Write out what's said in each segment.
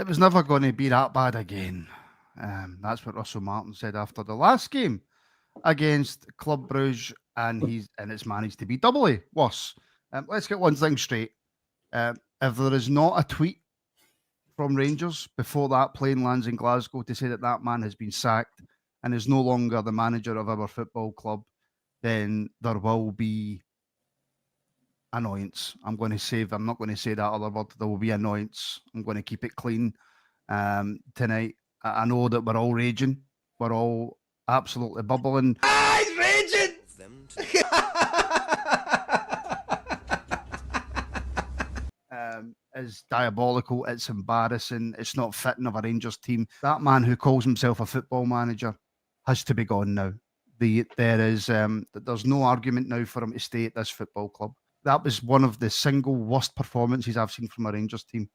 it was never going to be that bad again. That's what Russell Martin said after the last game against Club Brugge, and it's managed to be doubly worse. Let's get one thing straight. If there is not a tweet from Rangers before that plane lands in Glasgow to say that man has been sacked and is no longer the manager of our football club, then there will be annoyance. I'm not going to say that other word. There will be annoyance. I'm going to keep it clean tonight. I know that we're all raging. We're all absolutely bubbling. He's raging! Is diabolical. It's embarrassing. It's not fitting of a Rangers team. That man who calls himself a football manager has to be gone now. There's no argument now for him to stay at this football club. That was one of the single worst performances I've seen from a Rangers team.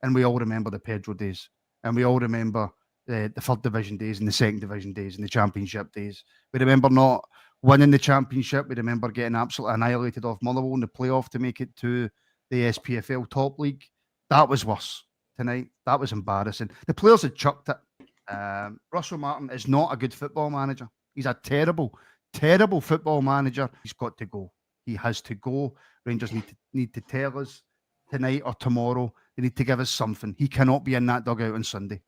And we all remember the Pedro days. And we all remember the third division days and the second division days and the championship days. We remember not winning the championship. We remember getting absolutely annihilated off Motherwell in the playoff to make it to the SPFL top league. That was worse tonight. That was embarrassing. The players had chucked it. Russell Martin is not a good football manager. He's a terrible, terrible football manager. He's got to go. He has to go. Rangers need to tell us tonight or tomorrow. They need to give us something. He cannot be in that dugout on Sunday.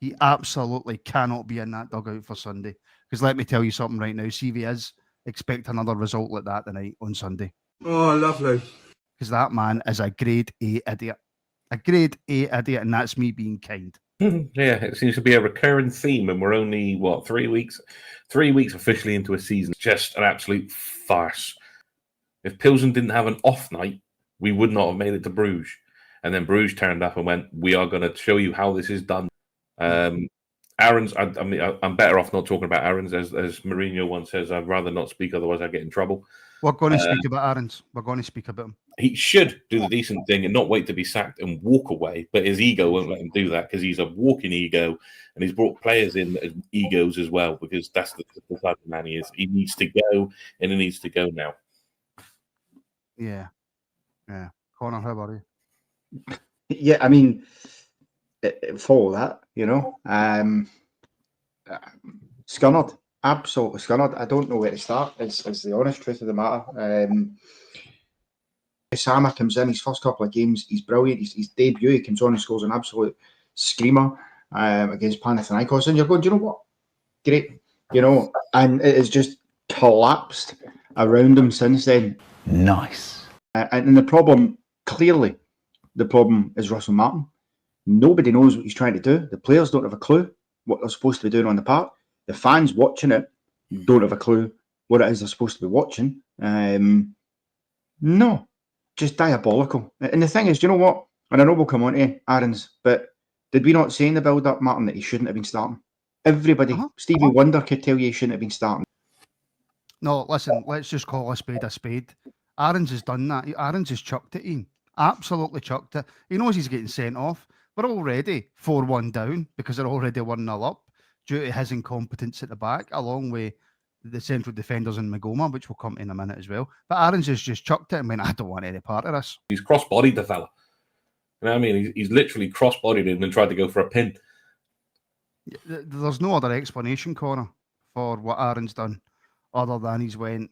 He absolutely cannot be in that dugout for Sunday. Because let me tell you something right now. CV is expect another result like that tonight on Sunday. Oh, lovely. Because that man is a grade A idiot. A grade A idiot, and that's me being kind. Yeah, it seems to be a recurring theme, and we're only, 3 weeks? 3 weeks officially into a season. Just an absolute farce. If Pilsen didn't have an off night, we would not have made it to Bruges. And then Bruges turned up and went, we are going to show you how this is done. Aaron's, I'm better off not talking about Aaron's. As Mourinho once says, I'd rather not speak, otherwise I get in trouble. We're going to speak about Aaron's. We're going to speak about him. He should do the decent thing and not wait to be sacked and walk away. But his ego won't let him do that because he's a walking ego, and he's brought players in as egos as well because that's the type of man he is. He needs to go, and he needs to go now. Yeah. Connor, how about you? Yeah, I mean, follow that, Scunnered, absolutely scunnered. I don't know where to start. It's the honest truth of the matter. Sama comes in, his first couple of games, he's brilliant. His debut, he comes on and scores an absolute screamer against Panathinaikos. And you're going, do you know what? Great. And it has just collapsed around him since then. Nice. And the problem is Russell Martin. Nobody knows what he's trying to do. The players don't have a clue what they're supposed to be doing on the park. The fans watching it don't have a clue what it is they're supposed to be watching. No, just diabolical. And the thing is, do you know what? And I know we'll come on to Aaron's, but did we not say in the build-up, Martin, that he shouldn't have been starting? Everybody, Stevie Wonder could tell you he shouldn't have been starting. No, listen, let's just call a spade a spade. Aaron's has done that. Aaron's has chucked it in. Absolutely chucked it. He knows he's getting sent off. We're already 4-1 down because they're already 1-0 up due to his incompetence at the back, along with the central defenders in Magoma, which we'll come to in a minute as well. But Aaron's has just chucked it and went, I don't want any part of this. He's cross-bodied the fella. You know what I mean? He's literally cross-bodied him and tried to go for a pin. There's no other explanation, Connor, for what Aaron's done other than he's went,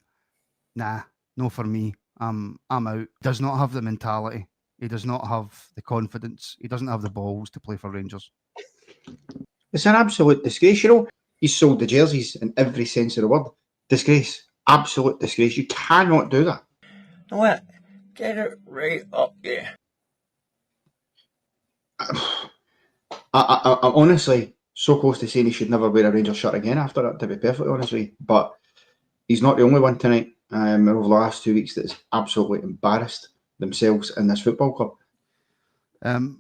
nah, no for me. I'm out. Does not have the mentality. He does not have the confidence. He doesn't have the balls to play for Rangers. It's an absolute disgrace, He's sold the jerseys in every sense of the word. Disgrace. Absolute disgrace. You cannot do that. What? Get it right up there. I'm honestly so close to saying he should never wear a Rangers shirt again after that, to be perfectly honest with you. But he's not the only one tonight over the last 2 weeks that's absolutely embarrassed themselves in this football club.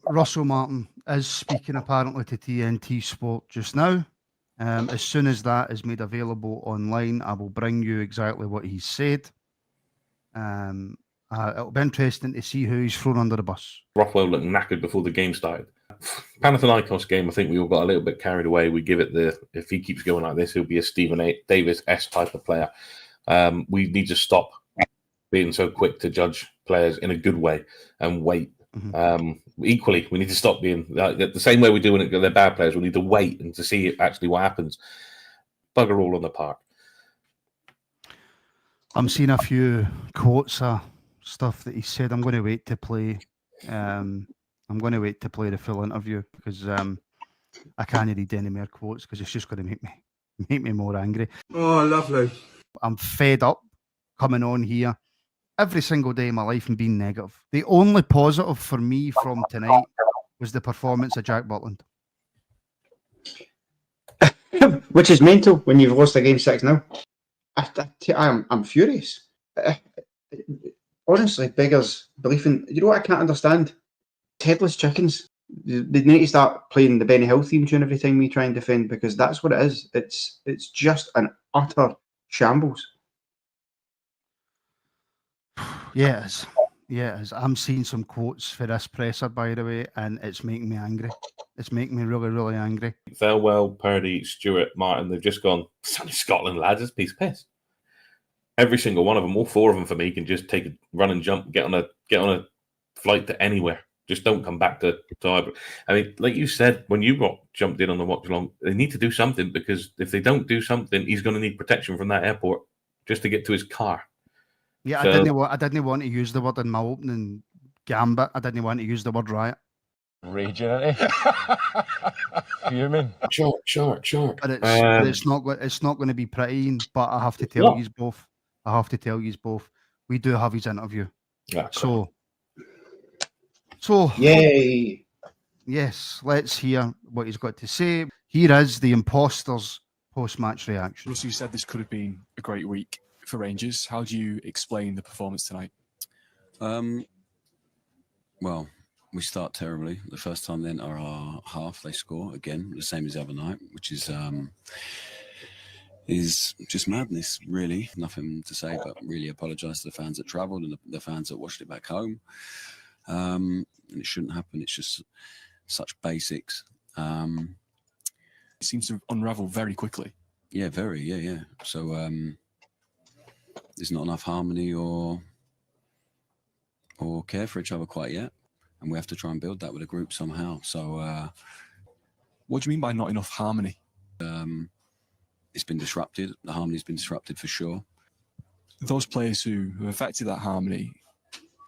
Russell Martin is speaking apparently to TNT Sport just now. As soon as that is made available online, I will bring you exactly what he said. It'll be interesting to see who he's thrown under the bus. Rothwell looked knackered before the game started. Panathinaikos game, I think we all got a little bit carried away. We give it if he keeps going like this, he'll be a Stephen Davis-esque type of player. We need to stop being so quick to judge players in a good way and wait Equally, we need to stop being the same way we're doing it. They're bad players. We need to wait and to see actually what happens. Bugger all on the park. I'm seeing a few quotes of stuff that he said. I'm going to wait to play. I'm going to wait to play the full interview because I can't read any more quotes because it's just going to make me more angry. Oh, lovely. I'm fed up coming on here every single day of my life and being negative. The only positive for me from tonight was the performance of Jack Butland. Which is mental when you've lost a game 6-0. I'm furious. Honestly, beggars belief in. You know what I can't understand? Headless chickens. They need to start playing the Benny Hill theme tune every time we try and defend, because that's what it is. It's just an utter shambles. Yeah, it is. I'm seeing some quotes for this presser, by the way, and it's making me angry. It's making me really, really angry. Thelwell, Purdy, Stewart, Martin, they've just gone, it's only Scotland, lads, it's a piece of piss. Every single one of them, all four of them for me, can just take a run and jump, get on a flight to anywhere. Just don't come back to Ivory. I mean, like you said, when you jumped in on the watch along, they need to do something, because if they don't do something, he's going to need protection from that airport just to get to his car. Yeah, So, I didn't want to use the word in my opening gambit. I didn't want to use the word riot. Raging, isn't he? Fuming. Sure. But it's not going to be pretty. But I have to tell you both. We do have his interview. Yeah, So yay! Yes, let's hear what he's got to say. Here is the Imposters post-match reaction. Russell, you said this could have been a great week for Rangers. How do you explain the performance tonight? Well, we start terribly. The first time they enter our half, they score again, the same as the other night, which is just madness, really. Nothing to say, but really apologise to the fans that travelled and the fans that watched it back home. And it shouldn't happen. It's just such basics. It seems to unravel very quickly. Yeah, very. Yeah. So there's not enough harmony or care for each other quite yet. And we have to try and build that with a group somehow. So what do you mean by not enough harmony? It's been disrupted. The harmony's been disrupted for sure. Those players who affected that harmony,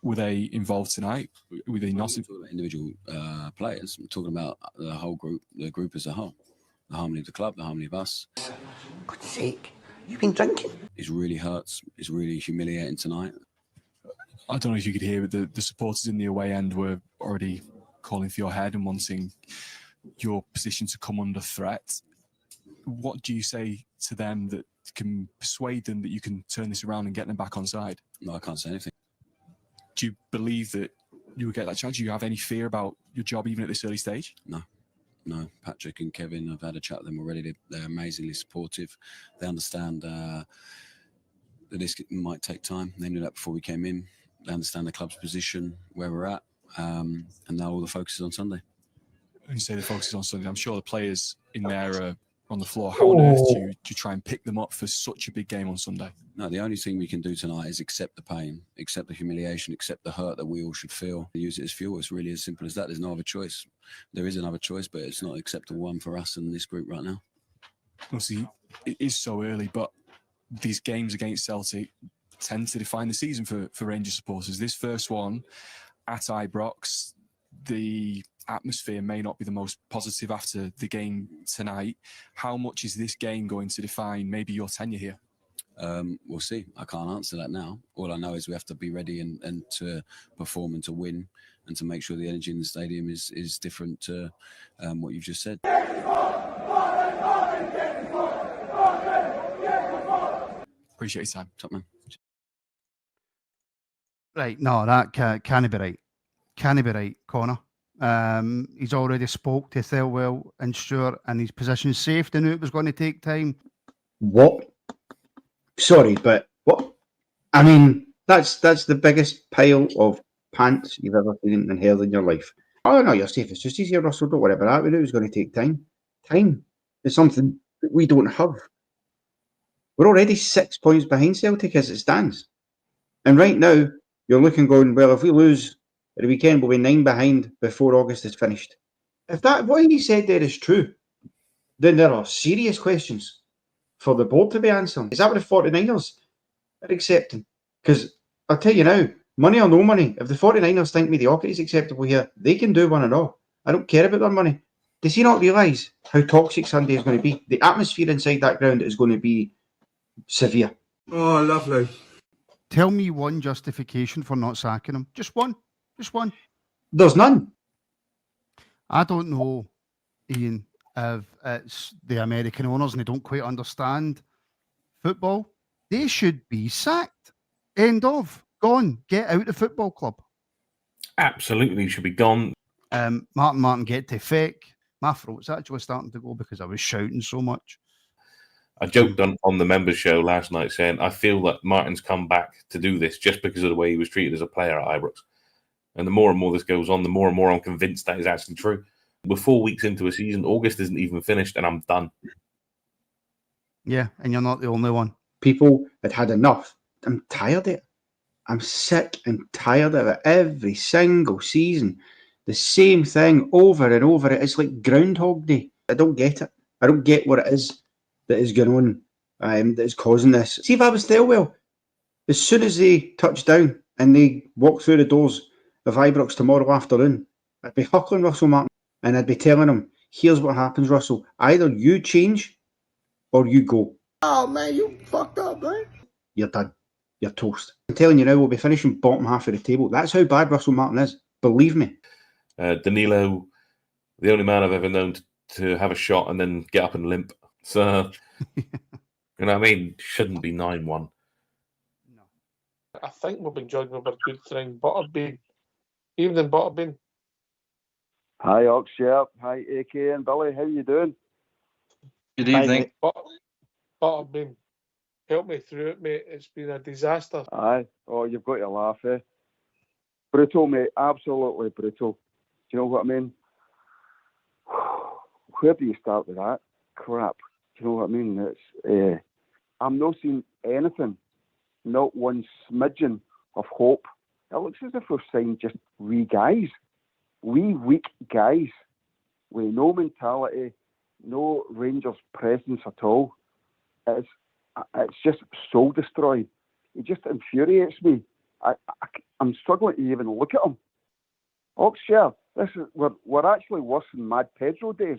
were they involved tonight? Were they not? I'm talking about individual players. I'm talking about the whole group, the group as a whole. The harmony of the club, the harmony of us. For God's sake, you've been drinking. It really hurts. It's really humiliating tonight. I don't know if you could hear, but the supporters in the away end were already calling for your head and wanting your position to come under threat. What do you say to them that can persuade them that you can turn this around and get them back on side? No, I can't say anything. Do you believe that you will get that chance? Do you have any fear about your job even at this early stage? No. Patrick and Kevin, I've had a chat with them already. They're amazingly supportive. They understand that this might take time. They knew that before we came in. They understand the club's position, where we're at, and now all the focus is on Sunday. When you say the focus is on Sunday, I'm sure the players in there are on the floor. How on earth do you try and pick them up for such a big game on Sunday? No, the only thing we can do tonight is accept the pain, accept the humiliation, accept the hurt that we all should feel. Use it as fuel. It's really as simple as that. There's no other choice. There is another choice, but it's not an acceptable one for us and this group right now. Obviously, it is so early, but these games against Celtic tend to define the season for Rangers supporters. This first one at Ibrox, the atmosphere may not be the most positive after the game tonight. How much is this game going to define maybe your tenure here? We'll see. I can't answer that now. All I know is we have to be ready and to perform and to win and to make sure the energy in the stadium is different to what you've just said. Appreciate your time. Top man. Right, no, that can't be right. Can't be right, Connor. He's already spoke to Thelwell and Stewart, and his position's safe. They knew it was going to take time. What? Sorry, but what? I mean, that's the biggest pile of pants you've ever seen and held in your life. Oh no, you're safe. It's just easier, Russell. Don't worry about that. We knew it was going to take time. Time is something that we don't have. We're already 6 points behind Celtic as it stands, and right now you're looking, going, well, if we lose at the weekend, we'll be 9 behind before August is finished. If that what he said there is true, then there are serious questions for the board to be answering. Is that what the 49ers are accepting? Because I'll tell you now, money or no money, if the 49ers think mediocrity is acceptable here, they can do one and all. I don't care about their money. Does he not realise how toxic Sunday is going to be? The atmosphere inside that ground is going to be severe. Oh, lovely. Tell me one justification for not sacking him. Just one. Just one. There's none. I don't know, Ian, if it's the American owners and they don't quite understand football. They should be sacked. End of. Gone. Get out of football club. Absolutely should be gone. Martin, get to feck. My throat's actually starting to go because I was shouting so much. I joked on the members' show last night saying I feel that Martin's come back to do this just because of the way he was treated as a player at Ibrox. And the more and more this goes on, the more and more I'm convinced that is actually true. We're 4 weeks into a season. August isn't even finished, and I'm done. Yeah, and you're not the only one. People had had enough. I'm tired of it. I'm sick and tired of it. Every single season, the same thing over and over. It's like Groundhog Day. I don't get it. I don't get what it is that is going on, that is causing this. See if I was Thelwell, as soon as they touch down and they walk through the doors of Ibrox tomorrow afternoon, I'd be huckling Russell Martin and I'd be telling him, here's what happens, Russell. Either you change or you go. Oh, man, you fucked up, man. You're done. You're toast. I'm telling you now, we'll be finishing bottom half of the table. That's how bad Russell Martin is. Believe me. Danilo, the only man I've ever known to have a shot and then get up and limp. So, you know what I mean? Shouldn't be 9-1. No. I think we've been joined with a good thing. Butterbean. Evening, Butterbean. Hi, Oxshire. Hi, AK and Billy. How you doing? Good evening. Butterbean. Help me through it, mate. It's been a disaster. Aye. Oh, you've got to laugh, eh? Brutal, mate. Absolutely brutal. Do you know what I mean? Where do you start with that? Crap. Do you know what I mean? It's. I'm not seeing anything. Not one smidgen of hope. It looks as if we've signed just wee guys. Wee weak guys. With no mentality, no Rangers presence at all. It's just soul destroying. It just infuriates me. I'm struggling to even look at them. Oxshire, we're actually worse than Mad Pedro days.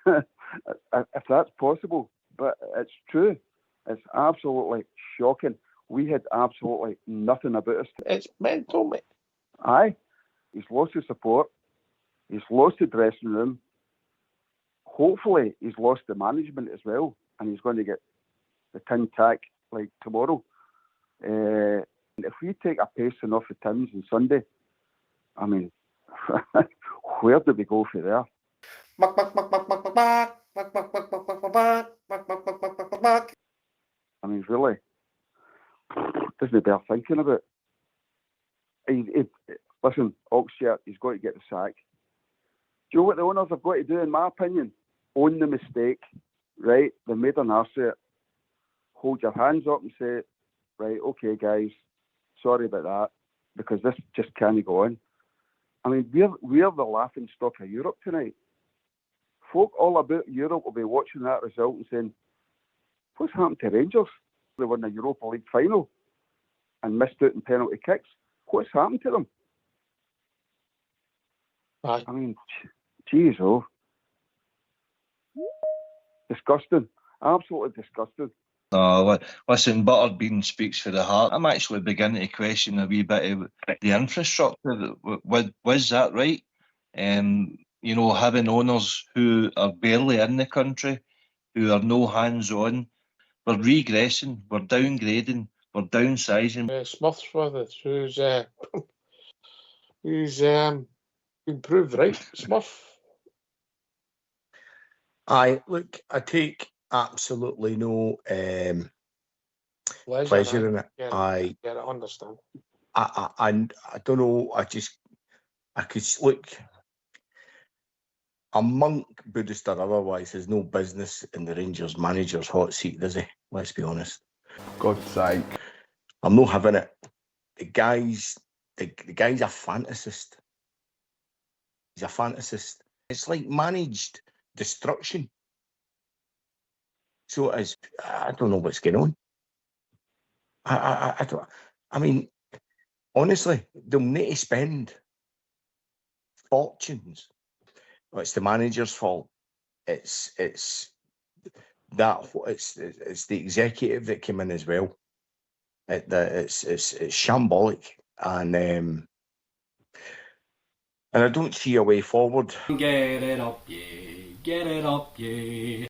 If that's possible, but it's true. It's absolutely shocking. We had absolutely nothing about us. It's mental, mate. Aye. He's lost his support. He's lost the dressing room. Hopefully, he's lost the management as well, and he's going to get the tin tack like tomorrow. If we take a pacing off the tins on Sunday, I mean, where do we go for there? I mean, really, doesn't bear thinking about. Listen, Oxshire, he's got to get the sack. Do you know what the owners have got to do, in my opinion? Own the mistake, right? They made an arse of it. Hold your hands up and say, right, okay, guys, sorry about that, because this just can't go on. I mean, we're the laughing stock of Europe tonight. Folk all about Europe will be watching that result and saying, what's happened to Rangers? They won the Europa League final and missed out in penalty kicks. What's happened to them? Aye. I mean, geez, oh. Disgusting. Absolutely disgusting. Oh, listen, Butterbean speaks for the heart. I'm actually beginning to question a wee bit of the infrastructure. Was that right? You know, having owners who are barely in the country, who are no hands-on. We're regressing, we're downgrading, we're downsizing. Smith's with it, who's improved, right, Smith? Aye, look, I take absolutely no pleasure in it. I understand. I don't know. I could look. A monk, Buddhist or otherwise, has no business in the Rangers manager's hot seat, does he? Let's be honest. God's sake. I'm not having it. The guys the guy's a fantasist. He's a fantasist. It's like managed destruction. So it is. I don't know what's going on. I don't. I mean, honestly, they'll need to spend fortunes. Well, it's the manager's fault. It's the executive that came in as well. It's shambolic, and I don't see a way forward. Get it up, yeah. Get it up, yeah.